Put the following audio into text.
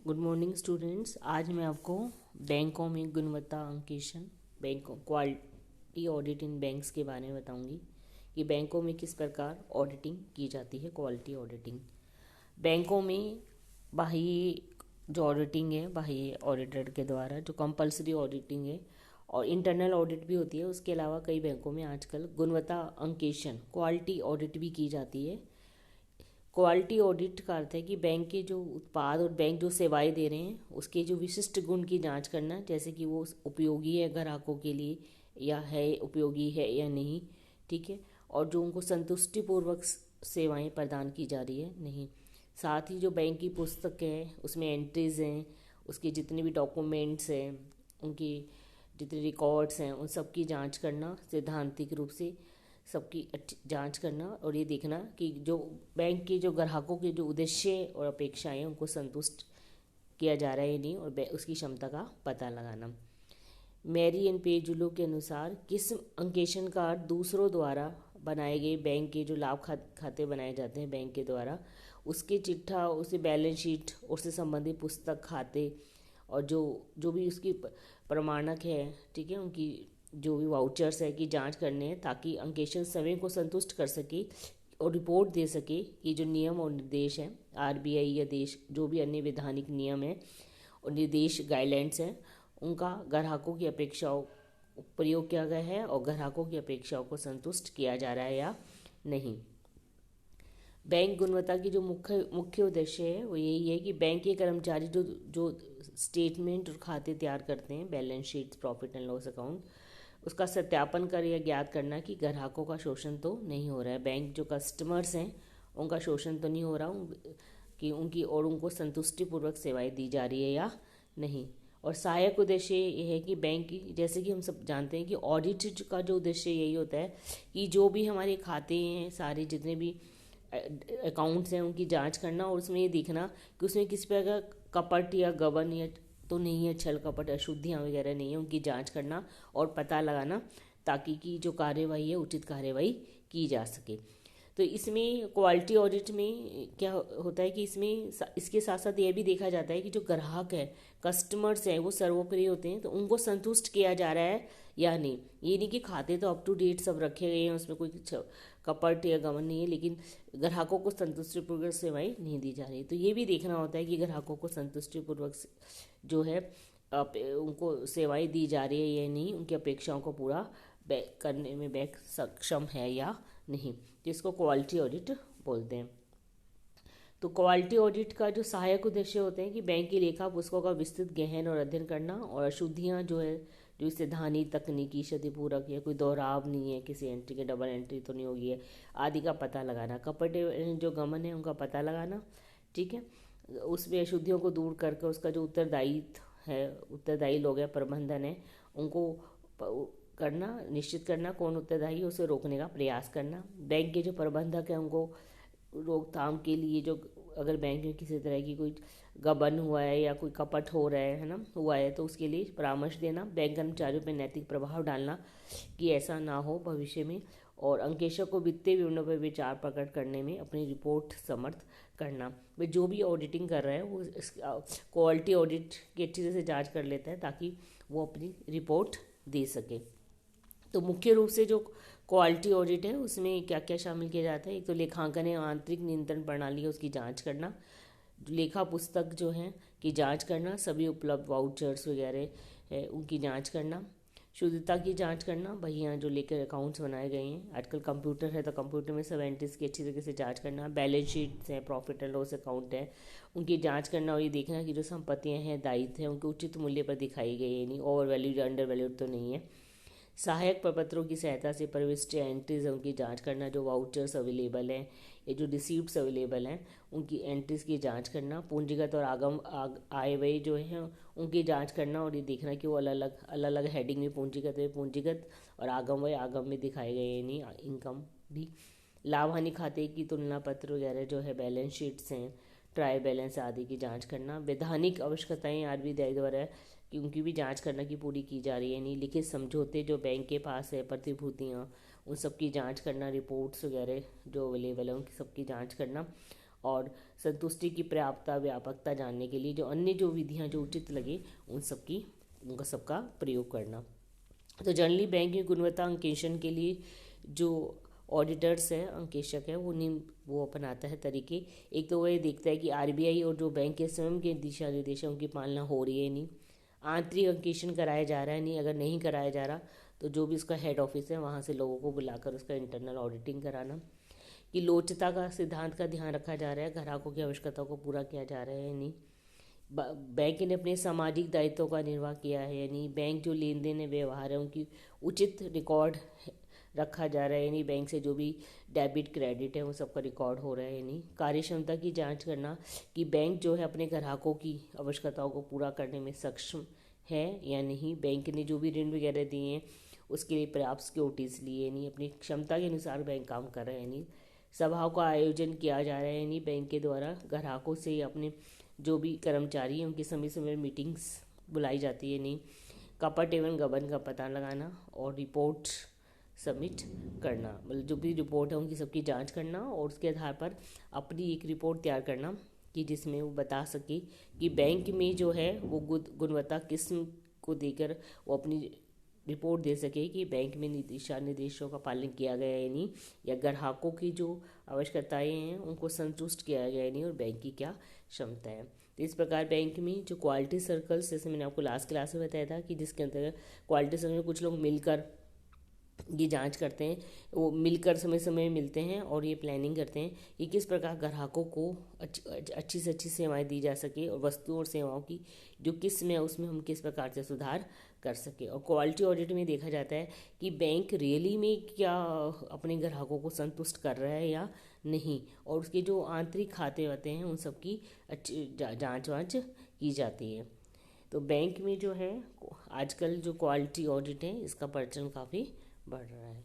Good morning students. आज मैं आपको बैंकों में गुणवत्ता अंकेक्षण, बैंकों क्वालिटी ऑडिट इन बैंक्स के बारे में बताऊंगी कि बैंकों में किस प्रकार ऑडिटिंग की जाती है। क्वालिटी ऑडिटिंग बैंकों में बाह्य जो ऑडिटिंग है, बाह्य ऑडिटर के द्वारा जो कंपलसरी ऑडिटिंग है और इंटरनल ऑडिट भी होती है। उसके अलावा कई बैंकों में आजकल गुणवत्ता अंकेक्षण क्वालिटी ऑडिट भी की जाती है। क्वालिटी ऑडिट का अर्थ है कि बैंक के जो उत्पाद और बैंक जो सेवाएं दे रहे हैं उसके जो विशिष्ट गुण की जांच करना, जैसे कि वो उपयोगी है ग्राहकों के लिए या है उपयोगी है या नहीं, ठीक है, और जो उनको संतुष्टिपूर्वक सेवाएं प्रदान की जा रही है नहीं। साथ ही जो बैंक की पुस्तक है उसमें एंट्रीज हैं, उसके जितने भी डॉक्यूमेंट्स हैं, उनकी जितने रिकॉर्ड्स हैं, उन सब की जाँच करना, सैद्धांतिक रूप से सबकी जांच करना और ये देखना कि जो बैंक के जो ग्राहकों के जो उद्देश्य और अपेक्षाएं उनको संतुष्ट किया जा रहा है या नहीं, और उसकी क्षमता का पता लगाना। मैरी एंड पेजुलो के अनुसार किस अंकेक्षण का अर्थ दूसरों द्वारा बनाए गए बैंक के जो लाभ खाते बनाए जाते हैं बैंक के द्वारा, उसके चिट्ठा, उससे बैलेंस शीट, उससे संबंधित पुस्तक, खाते और जो जो भी उसकी प्रमाणक है, ठीक है, उनकी जो भी वाउचर्स है की जांच करने हैं, ताकि अंकेक्षण सभी को संतुष्ट कर सके और रिपोर्ट दे सके कि जो नियम और निर्देश हैं आरबीआई या देश जो भी अन्य वैधानिक नियम है और निर्देश गाइडलाइंस हैं उनका ग्राहकों की अपेक्षाओं प्रयोग किया गया है और ग्राहकों की अपेक्षाओं को संतुष्ट किया जा रहा है या नहीं। बैंक गुणवत्ता की जो मुख्य उद्देश्य है वो यही है कि बैंक के कर्मचारी जो जो स्टेटमेंट और खाते तैयार करते हैं, balance sheet, profit and loss account, उसका सत्यापन कर या ज्ञात करना कि ग्राहकों का शोषण तो नहीं हो रहा है, बैंक जो कस्टमर्स हैं उनका शोषण तो नहीं हो रहा कि उनकी और उनको संतुष्टिपूर्वक सेवाएं दी जा रही है या नहीं। और सहायक उद्देश्य ये है कि बैंक की, जैसे कि हम सब जानते हैं कि ऑडिट का जो उद्देश्य यही होता है कि जो भी हमारे खाते हैं, सारे जितने भी अकाउंट्स हैं, उनकी जांच करना और उसमें ये देखना कि उसमें किस प्रकार कपट या गबन या तो नहीं है, छल कपट, अशुद्धियाँ वगैरह नहीं है, उनकी जांच करना और पता लगाना, ताकि कि जो कार्यवाही है उचित कार्यवाही की जा सके। तो इसमें क्वालिटी ऑडिट में क्या होता है कि इसमें इसके साथ साथ ये भी देखा जाता है कि जो ग्राहक है, कस्टमर्स हैं, वो सर्वोपरि होते हैं, तो उनको संतुष्ट किया जा रहा है या नहीं। ये नहीं कि खाते तो अप टू डेट सब रखे गए हैं, उसमें कोई कपट या गमन नहीं है, लेकिन ग्राहकों को संतुष्टिपूर्वक सेवाएं नहीं दी जा रही। तो ये भी देखना होता है कि ग्राहकों को संतुष्टिपूर्वक जो है उनको सेवाएं दी जा रही है या नहीं, उनकी अपेक्षाओं को पूरा करने में बैंक सक्षम है या नहीं, जिसको क्वालिटी ऑडिट बोलते हैं। तो क्वालिटी ऑडिट का जो सहायक उद्देश्य होते हैं कि बैंक की लेखा पुस्तकों का विस्तृत गहन और अध्ययन करना और अशुद्धियाँ जो है, जो इससे धानी, तकनीकी, क्षतिपूरक या कोई दोहराव नहीं है, किसी एंट्री के डबल एंट्री तो नहीं होगी है आदि का पता लगाना, कपट जो गमन है उनका पता लगाना, ठीक है, उसमें अशुद्धियों को दूर करके उसका जो उत्तरदायित्व है, उत्तरदायी लोग हैं, प्रबंधन है, उनको करना, निश्चित करना कौन उत्तरदायी है, उसे रोकने का प्रयास करना। बैंक के जो प्रबंधक हैं उनको रोकथाम के लिए जो अगर बैंक में किसी तरह की कोई गबन हुआ है या कोई कपट हो रहा है ना, हुआ है, तो उसके लिए परामर्श देना, बैंक कर्मचारियों पर नैतिक प्रभाव डालना कि ऐसा ना हो भविष्य में, और अंकेक्षक को वित्तीय विवरणों पर विचार प्रकट करने में अपनी रिपोर्ट समर्थ करना। भाई जो भी ऑडिटिंग कर रहा है वो क्वालिटी ऑडिट की अच्छी तरह से जाँच कर लेता है ताकि वो अपनी रिपोर्ट दे सके। तो मुख्य रूप से जो क्वालिटी ऑडिट है उसमें क्या क्या शामिल किया जाता है, एक तो लेखांकन है, आंतरिक नियंत्रण प्रणाली है उसकी जांच करना, लेखा पुस्तक जो है की जांच करना, सभी उपलब्ध वाउचर्स वगैरह है उनकी जांच करना, शुद्धता की जांच करना, भैया जो लेकर अकाउंट्स बनाए गए हैं, आजकल कंप्यूटर है तो कंप्यूटर में सब एंट्रीज की अच्छी तरीके से जांच करना, बैलेंस शीट्स हैं, प्रॉफिट एंड लॉस अकाउंट है, उनकी जांच करना और ये देखना कि जो संपत्तियां हैं, दायित्व हैं, उनके उचित मूल्य पर दिखाई गई है, नहीं ओवर वैल्यूड, अंडर वैल्यूड तो नहीं है। सहायक प्रपत्रों की सहायता से प्रविष्ट एंट्रीज है उनकी जांच करना, जो वाउचर्स अवेलेबल हैं या जो रिसीप्ट्स अवेलेबल हैं उनकी एंट्रीज की जांच करना, पूंजीगत और आय व्यय जो है उनकी जांच करना और ये देखना कि वो अलग अलग हेडिंग में पूंजीगत और आगम व्यय आगम में दिखाए गए हैं नहीं, इनकम भी, लाभ हानि खाते की तुलना पत्र वगैरह जो है, बैलेंस शीट्स हैं, ट्रायल बैलेंस आदि की जांच करना, वैधानिक आवश्यकताएं आरबीआई द्वारा कि उनकी भी जांच करना की पूरी की जा रही है नहीं, लिखित समझौते जो बैंक के पास है, प्रतिभूतियाँ, उन सब की जांच करना, रिपोर्ट्स वगैरह जो अवेलेबल है उनकी सबकी जांच करना और संतुष्टि की पर्याप्तता व्यापकता जानने के लिए जो अन्य जो विधियां जो उचित लगे उनका सबका प्रयोग करना। तो जनरली बैंक की गुणवत्ता अंकेक्षण के लिए जो ऑडिटर्स है, अंकेक्षक है, वो अपनाता है तरीके। एक तो वो ये देखता है कि आरबीआई और जो बैंक के स्वयं के दिशा निर्देशों की पालना हो रही है नहीं, आंतरिक अंकेक्षण कराया जा रहा है नहीं, अगर नहीं कराया जा रहा तो जो भी उसका हेड ऑफिस है वहाँ से लोगों को बुलाकर उसका इंटरनल ऑडिटिंग कराना, कि लोचता का सिद्धांत का ध्यान रखा जा रहा है, ग्राहकों की आवश्यकताओं को पूरा किया जा रहा है या नहीं, बैंक ने अपने सामाजिक दायित्वों का निर्वाह किया है यानी बैंक जो लेन देन है व्यवहार है उनकी उचित रिकॉर्ड रखा जा रहा है यानी बैंक से जो भी डेबिट क्रेडिट है वो सबका रिकॉर्ड हो रहा है यानी कार्य क्षमता की जांच करना कि बैंक जो है अपने ग्राहकों की आवश्यकताओं को पूरा करने में सक्षम है या नहीं, बैंक ने जो भी ऋण वगैरह दिए हैं उसके लिए पर्याप्त सिक्योरिटीज़ लिए यानी अपनी क्षमता के अनुसार बैंक काम कर रहा है यानी सभाओं का आयोजन किया जा रहा है यानी बैंक के द्वारा ग्राहकों से अपने जो भी कर्मचारी हैं उनकी समय समय मीटिंग्स बुलाई जाती है नहीं, कपट एवं गबन का पता लगाना और रिपोर्ट सबमिट करना, मतलब जो भी रिपोर्ट है उनकी सबकी जांच करना और उसके आधार पर अपनी एक रिपोर्ट तैयार करना कि जिसमें वो बता सके कि बैंक में जो है वो गुणवत्ता किस्म को देकर वो अपनी रिपोर्ट दे सके कि बैंक में दिशा निर्देशों का पालन किया गया है नहीं, या ग्राहकों की जो आवश्यकताएं हैं उनको संतुष्ट किया गया है नहीं और बैंक की क्या क्षमता है। तो इस प्रकार बैंक में जो क्वालिटी सर्कल्स, जैसे मैंने आपको लास्ट क्लास में बताया था कि जिसके अंतर्गत क्वालिटी सर्कल में कुछ लोग मिलकर ये जांच करते हैं, वो मिलकर समय समय मिलते हैं और ये प्लानिंग करते हैं कि किस प्रकार ग्राहकों को अच्छी से अच्छी सेवाएं दी जा सके और वस्तुओं और सेवाओं की जो किस्म है उसमें हम किस प्रकार से सुधार कर सके। और क्वालिटी ऑडिट में देखा जाता है कि बैंक रियली में क्या अपने ग्राहकों को संतुष्ट कर रहा है या नहीं, और उसके जो आंतरिक खाते होते हैं उन सब की अच्छी जाँच वाँच की जाती है। तो बैंक में जो है आजकल जो क्वालिटी ऑडिट है इसका प्रचलन काफ़ी बढ़ रहा है।